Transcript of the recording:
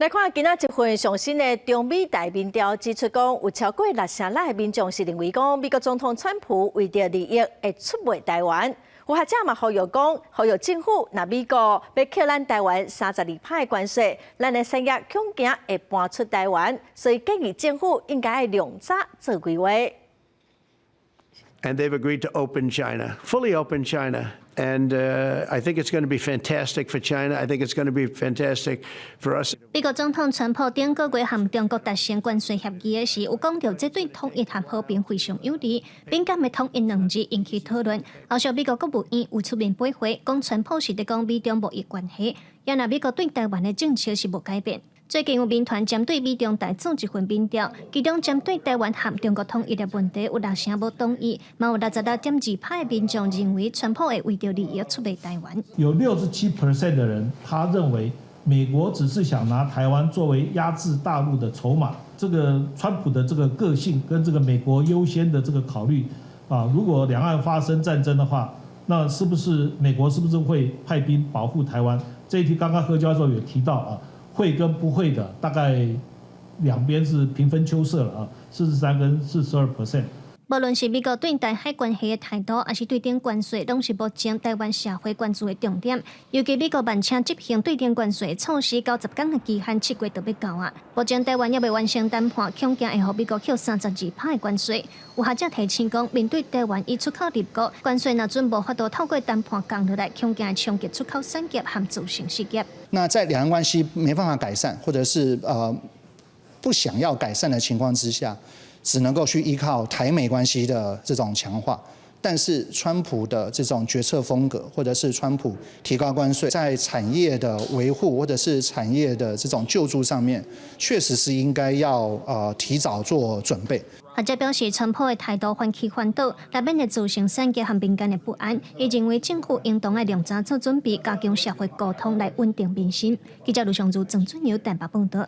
来看今仔一份上新的中美大民调指出，讲有超过60%的民众是认为讲美国总统川普为着利益会出卖台湾。有学者嘛呼吁讲，呼吁政府若美国要扣咱台湾32%的关税，咱的产业恐惊会搬出台湾，所以建议政府应该量早做规划。And they've agreed to open China, fully open China. And I think it's going to be fantastic for China. I think it's going to be fantastic for us. 美国总统川普顶个月和中国达成关税协议的时，有讲到这对统一和和平非常有利，并甲的统一两字引起讨论。后续美国国务院有出面驳回，讲川普是在讲美中贸易关系，也若美国对台湾的政策是无改变。最近有民团针对美中大做一份民调，其中针对台湾和中国统一的问题有60%无同意，嘛有62.2%的民众认为川普会为着利益出卖台湾。有67% 的人他认为美国只是想拿台湾作为压制大陆的筹码。这个川普的这个个性跟这个美国优先的这个考虑啊，如果两岸发生战争的话，那是不是美国是不是会派兵保护台湾？这一题刚刚何教授有提到啊。会跟不会的，大概两边是平分秋色了啊，43%跟42%。无论是美国对台海关系的态度，还是对顶关税，拢是目前台湾社会关注的重点。尤其美国万请执行对顶关税措施90天的期限，7月就要到啊。目前台湾也未完成谈判，恐惊会予美国扣32%的关税。有学者提醒讲，面对台湾以出口立国，关税若准无法度透过谈判降落来，恐惊会冲击出口产业和造成失业。那在两岸关系没办法改善，或者是不想要改善的情况之下，只能够去依靠台美关系的这种强化。但是川普的这种决策风格，或者是川普提高关税，在产业的维护或者是产业的这种救助上面，确实是应该要提早做准备。学者表示，川普的态度反其反倒，内面会造成产业和民间的不安。伊认为政府应当要量早做准备，加强社会沟通来稳定民心。记者卢尚珠、郑春友台北报道。